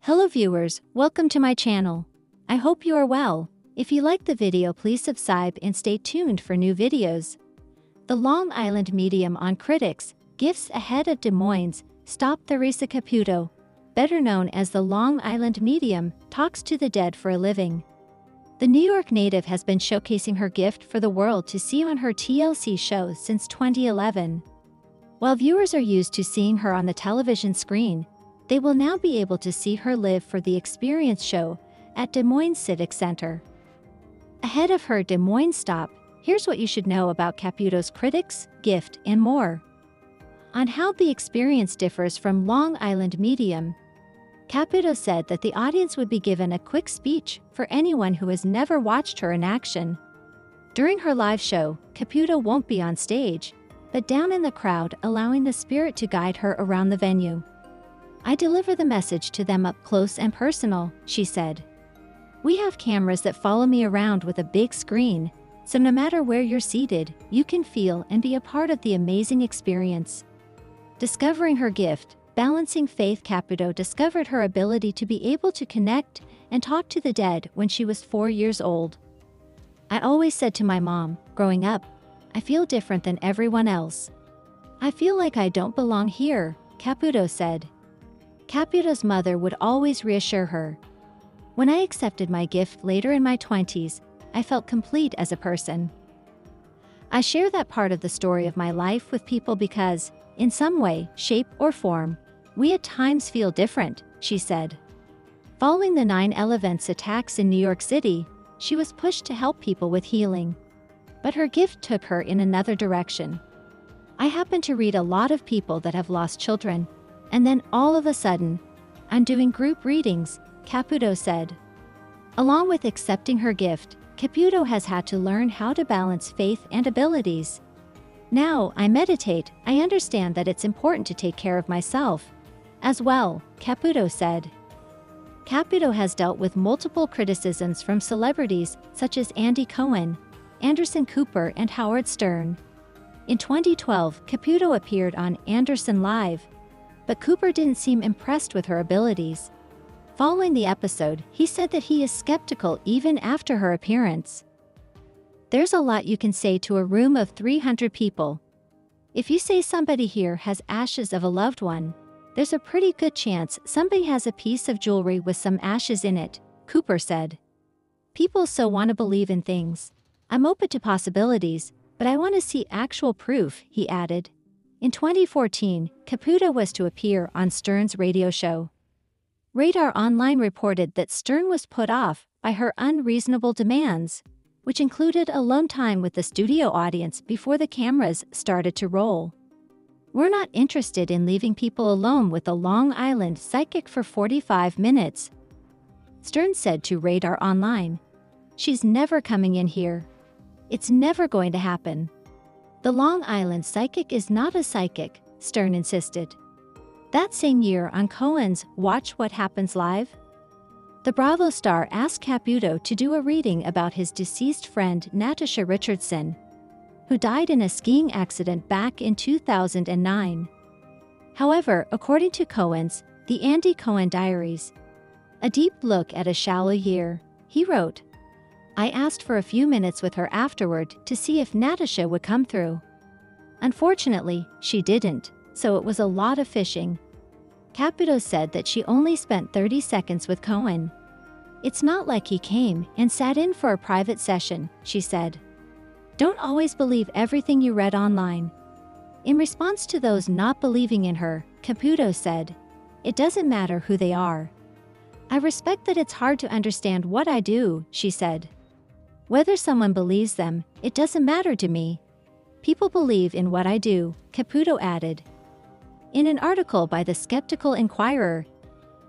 Hello viewers, welcome to my channel. I hope you are well. If you like the video, please subscribe and stay tuned for new videos. The Long Island medium on critics, gifts ahead of Des Moines, stop. Theresa Caputo, better known as the Long Island medium, talks to the dead for a living. The New York native has been showcasing her gift for the world to see on her TLC show since 2011. While viewers are used to seeing her on the television screen, they will now be able to see her live for the Experience show at Des Moines Civic Center. Ahead of her Des Moines stop, here's what you should know about Caputo's critics, gift, and more. On how the Experience differs from Long Island medium, Caputo said that the audience would be given a quick speech for anyone who has never watched her in action. During her live show, Caputo won't be on stage, but down in the crowd, allowing the spirit to guide her around the venue. "I deliver the message to them up close and personal," she said. "We have cameras that follow me around with a big screen, so no matter where you're seated, you can feel and be a part of the amazing experience." Discovering her gift, balancing faith, Caputo discovered her ability to be able to connect and talk to the dead when she was 4 years old. "I always said to my mom, growing up, I feel different than everyone else. I feel like I don't belong here," Caputo said. Caputo's mother would always reassure her. "When I accepted my gift later in my 20s, I felt complete as a person. I share that part of the story of my life with people because, in some way, shape, or form, we at times feel different," she said. Following the 9/11 attacks in New York City, she was pushed to help people with healing. But her gift took her in another direction. "I happen to read a lot of people that have lost children, and then all of a sudden, I'm doing group readings," Caputo said. Along with accepting her gift, Caputo has had to learn how to balance faith and abilities. "Now I meditate, I understand that it's important to take care of myself as well," Caputo said. Caputo has dealt with multiple criticisms from celebrities such as Andy Cohen, Anderson Cooper, and Howard Stern. In 2012, Caputo appeared on Anderson Live, but Cooper didn't seem impressed with her abilities. Following the episode, he said that he is skeptical even after her appearance. "There's a lot you can say to a room of 300 people. If you say somebody here has ashes of a loved one, there's a pretty good chance somebody has a piece of jewelry with some ashes in it," Cooper said. "People so want to believe in things. I'm open to possibilities, but I want to see actual proof," he added. In 2014, Caputo was to appear on Stern's radio show. Radar Online reported that Stern was put off by her unreasonable demands, which included alone time with the studio audience before the cameras started to roll. "We're not interested in leaving people alone with a Long Island psychic for 45 minutes, Stern said to Radar Online. "She's never coming in here. It's never going to happen. The Long Island psychic is not a psychic," Stern insisted. That same year on Cohen's Watch What Happens Live, the Bravo star asked Caputo to do a reading about his deceased friend Natasha Richardson, who died in a skiing accident back in 2009. However, according to Cohen's The Andy Cohen Diaries, a deep look at a shallow year, he wrote, "I asked for a few minutes with her afterward to see if Natasha would come through. Unfortunately, she didn't, so it was a lot of fishing." Caputo said that she only spent 30 seconds with Cohen. "It's not like he came and sat in for a private session," she said. "Don't always believe everything you read online." In response to those not believing in her, Caputo said, "It doesn't matter who they are. I respect that it's hard to understand what I do," she said. "Whether someone believes them, it doesn't matter to me. People believe in what I do," Caputo added. In an article by the Skeptical Inquirer,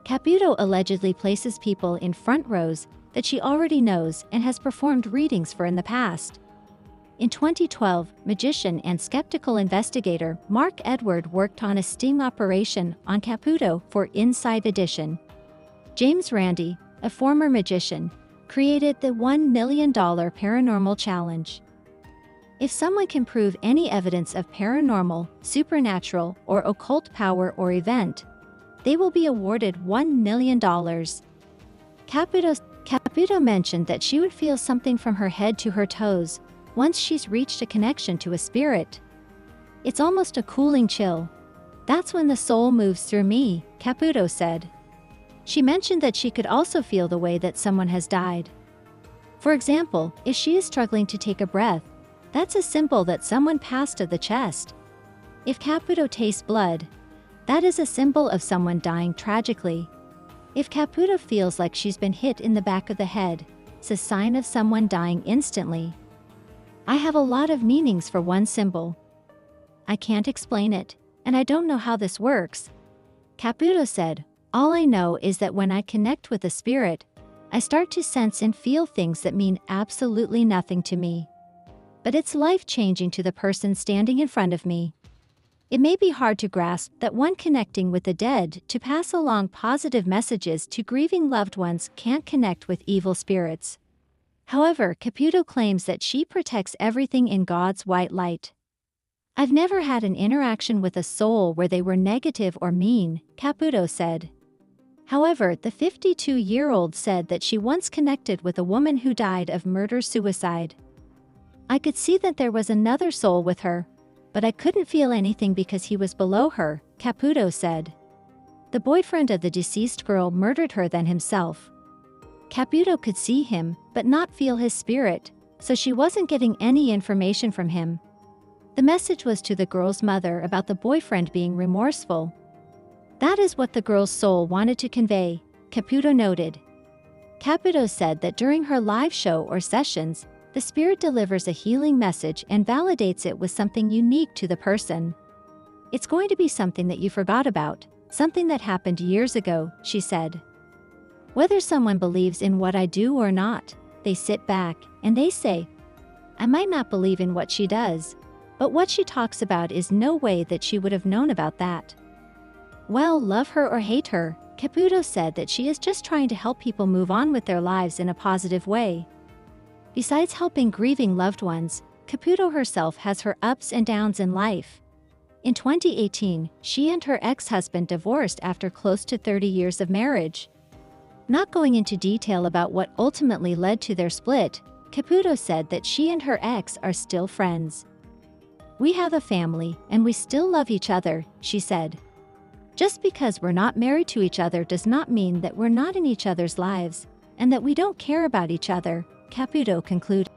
Caputo allegedly places people in front rows that she already knows and has performed readings for in the past. In 2012, magician and skeptical investigator Mark Edward worked on a sting operation on Caputo for Inside Edition. James Randi, a former magician, created the $1 million paranormal challenge. If someone can prove any evidence of paranormal, supernatural, or occult power or event, they will be awarded $1 million. Caputo mentioned that she would feel something from her head to her toes once she's reached a connection to a spirit. It's almost a cooling chill. That's when the soul moves through me, Caputo said. She mentioned that she could also feel the way that someone has died. For example, if she is struggling to take a breath, that's a symbol that someone passed to the chest. If Caputo tastes blood, that is a symbol of someone dying tragically. If Caputo feels like she's been hit in the back of the head, it's a sign of someone dying instantly. I have a lot of meanings for one symbol. I can't explain it, and I don't know how this works. Caputo said, all I know is that when I connect with a spirit, I start to sense and feel things that mean absolutely nothing to me. But it's life-changing to the person standing in front of me. It may be hard to grasp that one connecting with the dead to pass along positive messages to grieving loved ones can't connect with evil spirits. However, Caputo claims that she protects everything in God's white light. I've never had an interaction with a soul where they were negative or mean, Caputo said. However, the 52-year-old said that she once connected with a woman who died of murder-suicide. I could see that there was another soul with her, but I couldn't feel anything because he was below her, Caputo said. The boyfriend of the deceased girl murdered her than himself. Caputo could see him, but not feel his spirit, so she wasn't getting any information from him. The message was to the girl's mother about the boyfriend being remorseful. That is what the girl's soul wanted to convey, Caputo noted. Caputo said that during her live show or sessions, the spirit delivers a healing message and validates it with something unique to the person. It's going to be something that you forgot about, something that happened years ago, she said. Whether someone believes in what I do or not, they sit back and they say, I might not believe in what she does, but what she talks about is no way that she would have known about that. Well, love her or hate her, Caputo said that she is just trying to help people move on with their lives in a positive way. Besides helping grieving loved ones, Caputo herself has her ups and downs in life. In 2018, she and her ex-husband divorced after close to 30 years of marriage. Not going into detail about what ultimately led to their split, Caputo said that she and her ex are still friends. We have a family and we still love each other, she said. Just because we're not married to each other does not mean that we're not in each other's lives, and that we don't care about each other, Caputo concluded.